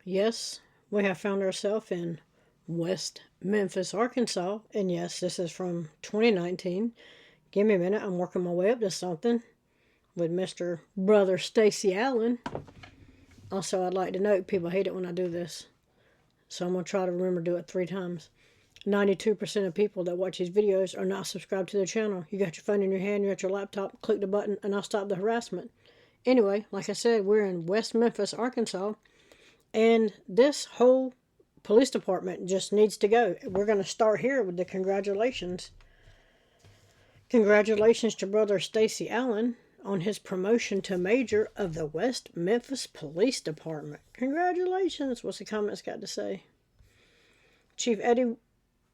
Yes, we have found ourselves in West Memphis, Arkansas, and yes, this is from 2019. Give me a minute, I'm working my way up to something with Mr. Brother Stacy Allen. Also, I'd like to note people hate it when I do this, so I'm going to try to remember to do it 3 times. 92% of people that watch these videos are not subscribed to the channel. You got your phone in your hand, you're at your laptop, click the button, and I'll stop the harassment. Anyway, like I said, we're in West Memphis, Arkansas, and this whole police department just needs to go. We're going to start here with the congratulations. Congratulations to Brother Stacy Allen on his promotion to Major of the West Memphis Police Department. Congratulations. What's the comments got to say? Chief Eddie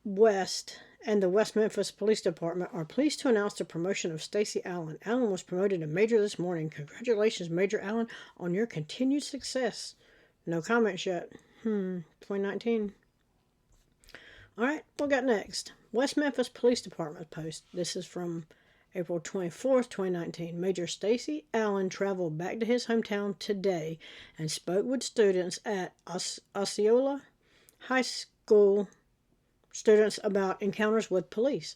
West and the West Memphis Police Department are pleased to announce the promotion of Stacy Allen. Allen was promoted to Major this morning. Congratulations, Major Allen, on your continued success. No comments yet. 2019. Alright, what we got next? West Memphis Police Department post. This is from April 24th, 2019. Major Stacy Allen traveled back to his hometown today and spoke with students at Osceola High School students about encounters with police.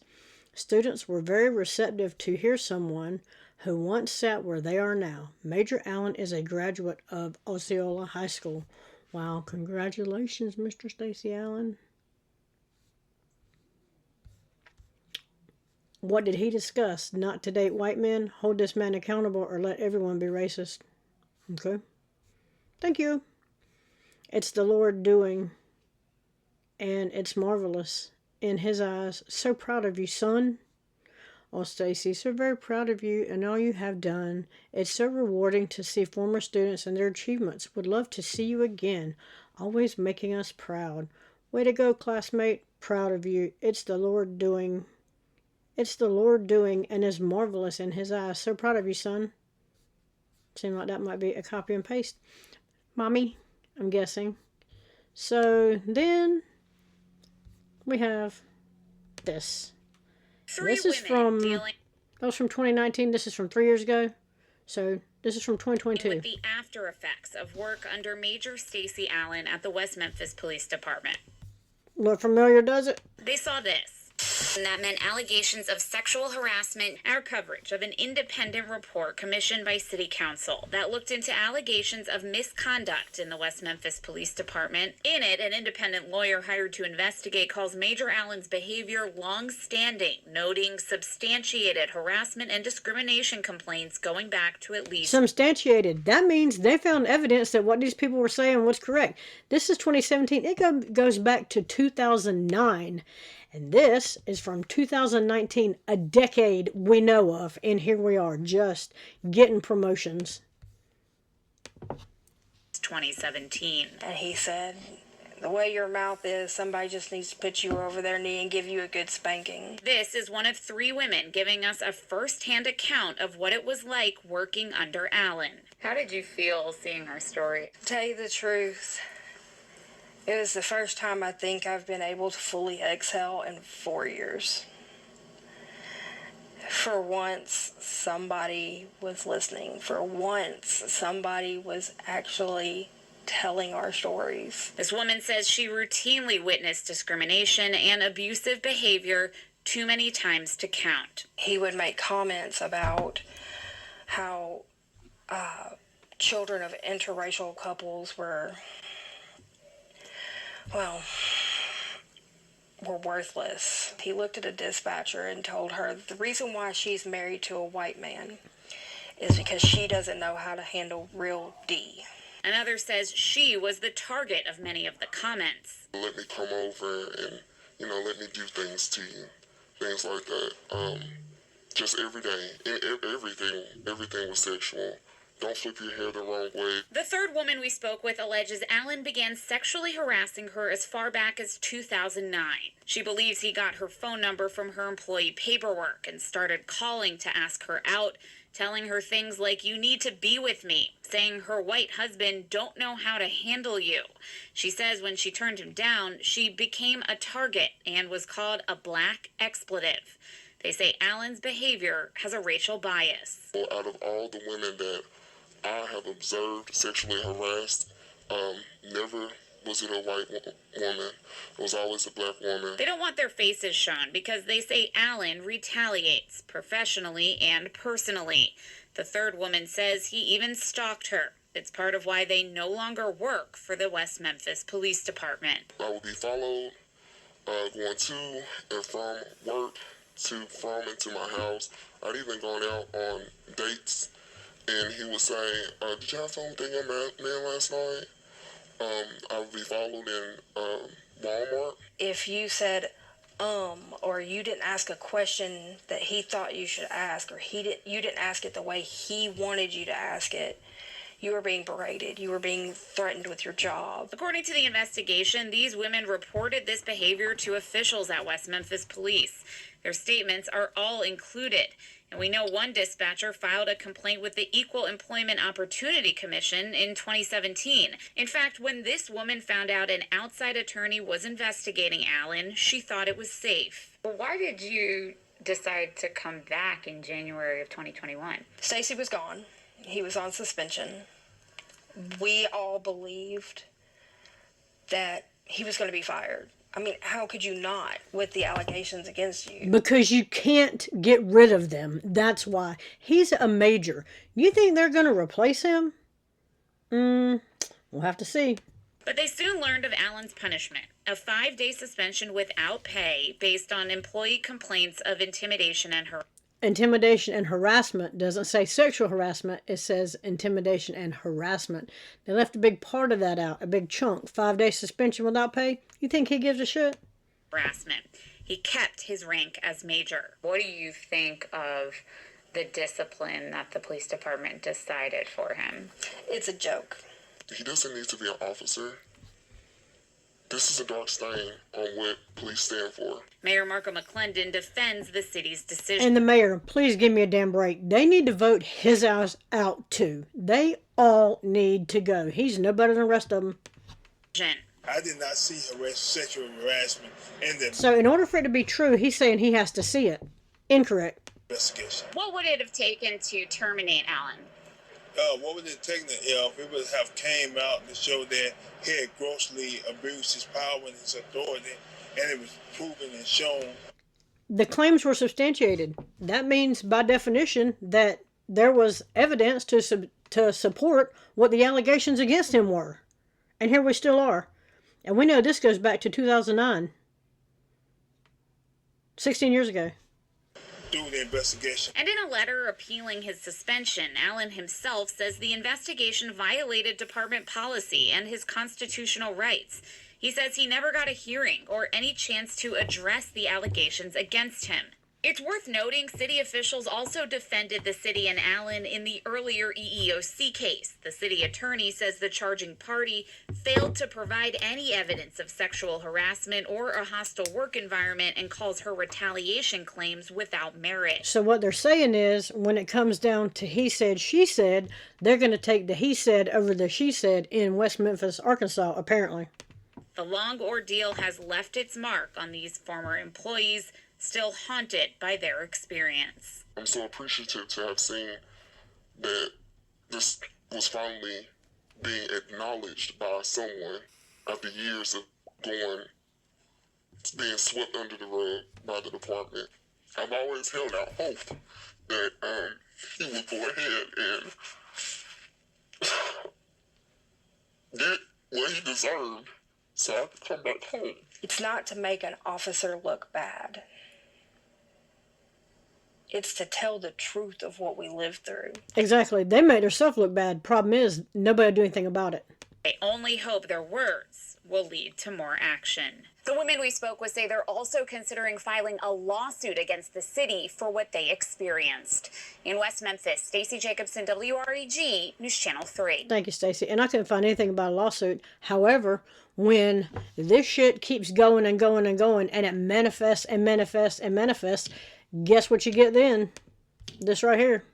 Students were very receptive to hear someone who once sat where they are now. Major Allen is a graduate of Osceola High School. Wow, congratulations, Mr. Stacy Allen. What did he discuss? Not to date white men, hold this man accountable, or let everyone be racist. Okay. Thank you. It's the Lord doing, and it's marvelous in his eyes. So proud of you, son. Oh, Stacy, so very proud of you and all you have done. It's so rewarding to see former students and their achievements. Would love to see you again. Always making us proud. Way to go, classmate. Proud of you. It's the Lord doing. It's the Lord doing and is marvelous in his eyes. So proud of you, son. Seemed like that might be a copy and paste. Mommy, I'm guessing. So then we have this. This is from, that was from 2019. This is from 3 years ago. So this is from 2022. With the after effects of work under Major Stacy Allen at the West Memphis Police Department. Look familiar, does it? They saw this. And that meant allegations of sexual harassment. Our coverage of an independent report commissioned by City Council that looked into allegations of misconduct in the West Memphis Police Department. In it, an independent lawyer hired to investigate calls Major Allen's behavior long-standing, noting substantiated harassment and discrimination complaints going back to at least... Substantiated. That means they found evidence that what these people were saying was correct. This is 2017. It goes back to 2009. And this is from 2019, a decade we know of. And here we are, just getting promotions. 2017. And he said, the way your mouth is, somebody just needs to put you over their knee and give you a good spanking. This is one of 3 women giving us a first-hand account of what it was like working under Allen. How did you feel seeing our story? To tell you the truth, it was the first time I think I've been able to fully exhale in 4 years. For once, somebody was listening. For once, somebody was actually telling our stories. This woman says she routinely witnessed discrimination and abusive behavior too many times to count. He would make comments about how children of interracial couples were worthless. He looked at a dispatcher and told her the reason why she's married to a white man is because she doesn't know how to handle real D. Another says she was the target of many of the comments. Let me come over and, let me do things to you. Things like that. Just every day. Everything was sexual. Don't flip your hair the wrong way. The 3rd woman we spoke with alleges Allen began sexually harassing her as far back as 2009. She believes he got her phone number from her employee paperwork and started calling to ask her out, telling her things like, "You need to be with me," saying her white husband don't know how to handle you. She says when she turned him down, she became a target and was called a black expletive. They say Allen's behavior has a racial bias. Out of all the women that I have observed sexually harassed, Never was it a white woman. It was always a black woman. They don't want their faces shown because they say Allen retaliates professionally and personally. The third woman says he even stalked her. It's part of why they no longer work for the West Memphis Police Department. I would be followed going to and from work, from and to my house. I'd even gone out on dates, and he would say, did you have something with that young man last night? I would be followed in Walmart. If you said, or you didn't ask a question that he thought you should ask, or you didn't ask it the way he wanted you to ask it, you were being berated. You were being threatened with your job. According to the investigation, these women reported this behavior to officials at West Memphis Police. Their statements are all included. And we know one dispatcher filed a complaint with the Equal Employment Opportunity Commission in 2017. In fact, when this woman found out an outside attorney was investigating Allen, she thought it was safe. Well, why did you decide to come back in January of 2021? Stacy was gone. He was on suspension. We all believed that he was going to be fired. I mean, how could you not with the allegations against you? Because you can't get rid of them. That's why. He's a major. You think they're going to replace him? We'll have to see. But they soon learned of Allen's punishment, a 5-day suspension without pay based on employee complaints of intimidation and harassment. Intimidation and harassment doesn't say sexual harassment. It says intimidation and harassment. They left a big part of that out, a big chunk. 5-day suspension without pay. You think he gives a shit? Harassment. He kept his rank as major. What do you think of the discipline that the police department decided for him? It's a joke. He doesn't need to be an officer. This is a dark stain on what police stand for. Mayor Marco McClendon defends the city's decision. And the mayor, please give me a damn break. They need to vote his ass out too. They all need to go. He's no better than the rest of them. I did not see sexual harassment in the So in order for it to be true, he's saying he has to see it. Incorrect. investigation. What would it have taken to terminate Allen? What would it take if it would have came out to show that he had grossly abused his power and his authority, and it was proven and shown? The claims were substantiated. That means, by definition, that there was evidence to support what the allegations against him were. And here we still are. And we know this goes back to 2009. 16 years ago. Through the investigation. And in a letter appealing his suspension, Allen himself says the investigation violated department policy and his constitutional rights. He says he never got a hearing or any chance to address the allegations against him. It's worth noting city officials also defended the city and Allen in the earlier EEOC case. The city attorney says the charging party failed to provide any evidence of sexual harassment or a hostile work environment and calls her retaliation claims without merit. So what they're saying is, when it comes down to he said, she said, they're going to take the he said over the she said in West Memphis, Arkansas, apparently. The long ordeal has left its mark on these former employees, still haunted by their experience. I'm so appreciative to have seen that this was finally being acknowledged by someone after years of being swept under the rug by the department. I've always held out hope that he would go ahead and get what he deserved so I could come back home. It's not to make an officer look bad. It's to tell the truth of what we lived through. Exactly. They made themselves look bad. Problem is, nobody will do anything about it. They only hope their words will lead to more action. The women we spoke with say they're also considering filing a lawsuit against the city for what they experienced. In West Memphis, Stacey Jacobson, WREG, News Channel 3. Thank you, Stacey. And I couldn't find anything about a lawsuit. However, when this shit keeps going and going and going, and it manifests and manifests and manifests, guess what you get then? This right here.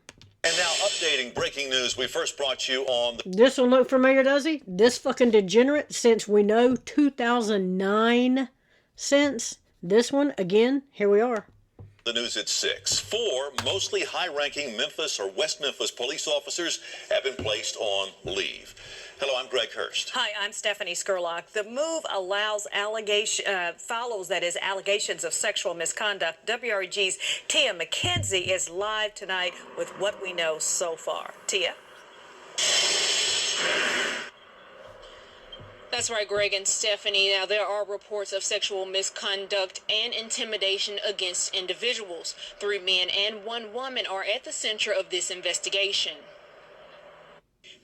And now updating breaking news. We first brought you on This one look familiar, does he? This fucking degenerate, since we know 2009 since. This one, again, here we are. The news at 6. 4 mostly high-ranking Memphis or West Memphis police officers have been placed on leave. Hello, I'm Greg Hurst. Hi, I'm Stephanie Skurlock. The move follows allegations of sexual misconduct. WREG's Tia McKenzie is live tonight with what we know so far. Tia? That's right, Greg and Stephanie. Now, there are reports of sexual misconduct and intimidation against individuals. 3 men and 1 woman are at the center of this investigation.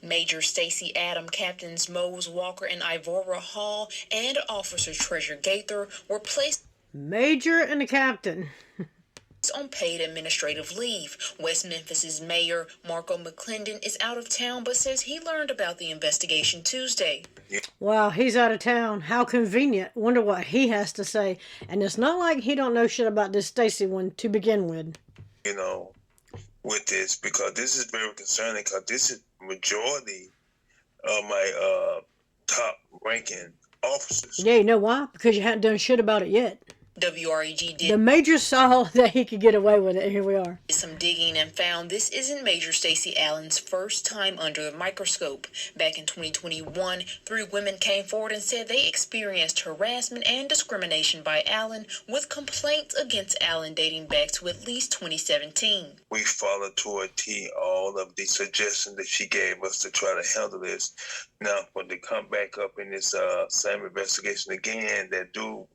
Major Stacy Adam, Captains Mose Walker and Ivora Hall, and Officer Treasure Gaither were placed Major and the captain. on paid administrative leave. West Memphis's mayor, Marco McClendon, is out of town but says he learned about the investigation Tuesday. Wow, he's out of town. How convenient. Wonder what he has to say. And it's not like he don't know shit about this Stacy one to begin with. You know, with this, because this is very concerning, because this is majority of my top ranking officers. Yeah, you know why? Because you hadn't done shit about it yet. WREG The did major saw that he could get away with it, and here we are. some digging and found this isn't Major Stacy Allen's first time under the microscope. Back in 2021, 3 women came forward and said they experienced harassment and discrimination by Allen, with complaints against Allen dating back to at least 2017. We followed to a T all of the suggestions that she gave us to try to handle this. Now, when they come back up in this same investigation again, that do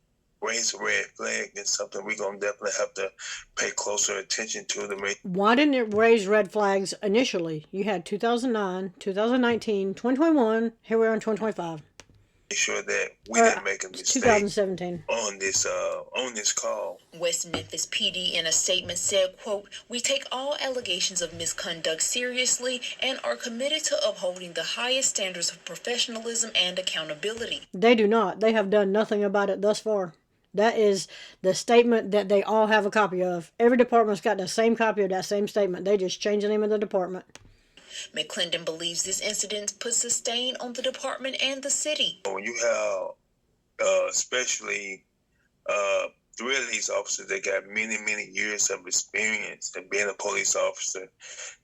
raise a red flag, and something we're going to definitely have to pay closer attention to. Why didn't it raise red flags initially? You had 2009, 2019, 2021, here we are in 2025. Make sure that we didn't make a mistake 2017. on this call. West Memphis PD in a statement said, quote, "We take all allegations of misconduct seriously and are committed to upholding the highest standards of professionalism and accountability." They do not. They have done nothing about it thus far. That is the statement that they all have a copy of. Every department's got the same copy of that same statement. They just change the name of the department. McClendon believes this incident puts a stain on the department and the city. When you have especially 3 of these officers that got many years of experience in being a police officer,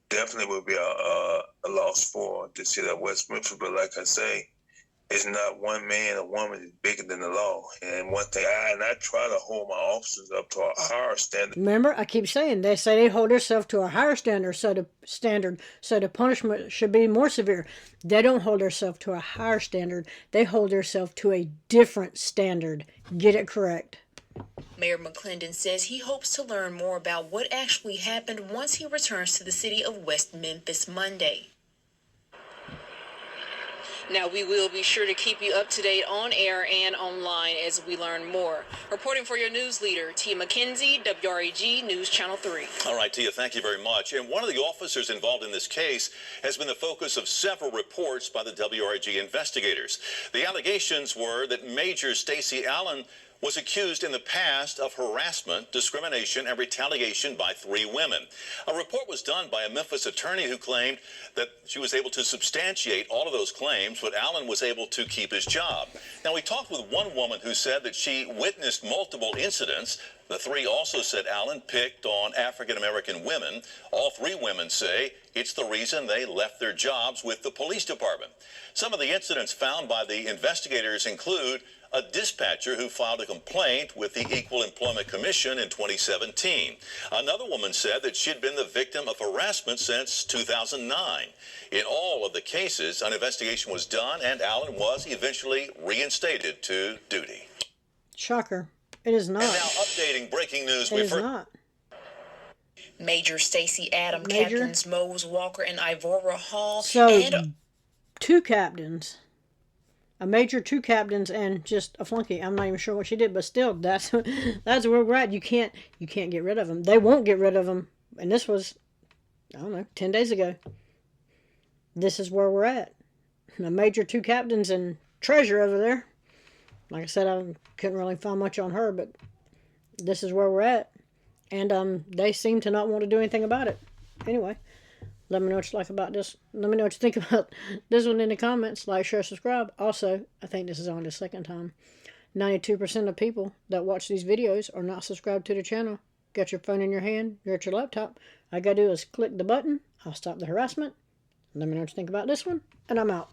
definitely would be a loss for the city of West Memphis. But like I say, it's not one man or woman is bigger than the law. And one thing, I try to hold my officers up to a higher standard. Remember, I keep saying, they say they hold themselves to a higher standard, so the punishment should be more severe. They don't hold themselves to a higher standard. They hold themselves to a different standard. Get it correct. Mayor McClendon says he hopes to learn more about what actually happened once he returns to the city of West Memphis Monday. Now, we will be sure to keep you up to date on air and online as we learn more. Reporting for your news leader, Tia McKenzie, WREG News Channel 3. All right, Tia, thank you very much. And one of the officers involved in this case has been the focus of several reports by the WREG investigators. The allegations were that Major Stacy Allen was accused in the past of harassment, discrimination, and retaliation by 3 women. A report was done by a Memphis attorney who claimed that she was able to substantiate all of those claims, but Allen was able to keep his job. Now, we talked with one woman who said that she witnessed multiple incidents. The 3 also said Allen picked on African-American women. All 3 women say it's the reason they left their jobs with the police department. Some of the incidents found by the investigators include a dispatcher who filed a complaint with the Equal Employment Commission in 2017. Another woman said that she'd been the victim of harassment since 2009. In all of the cases, an investigation was done and Allen was eventually reinstated to duty. Shocker. It is not. And now updating breaking news. It is not. Major Stacy Adam, Major? Captains Mose Walker and Ivora Hall. So, and 2 captains. A major, 2 captains, and just a flunky. I'm not even sure what she did, but still, that's where we're at. You can't get rid of them. They won't get rid of them. And this was, I don't know, 10 days ago. This is where we're at. A major, 2 captains, and Treasure over there. Like I said, I couldn't really find much on her, but this is where we're at. And they seem to not want to do anything about it. Anyway, let me know what you like about this. Let me know what you think about this one in the comments. Like, share, subscribe. Also, I think this is on the second time. 92% of people that watch these videos are not subscribed to the channel. got your phone in your hand, you're at your laptop. All I gotta do is click the button. I'll stop the harassment. Let me know what you think about this one, and I'm out.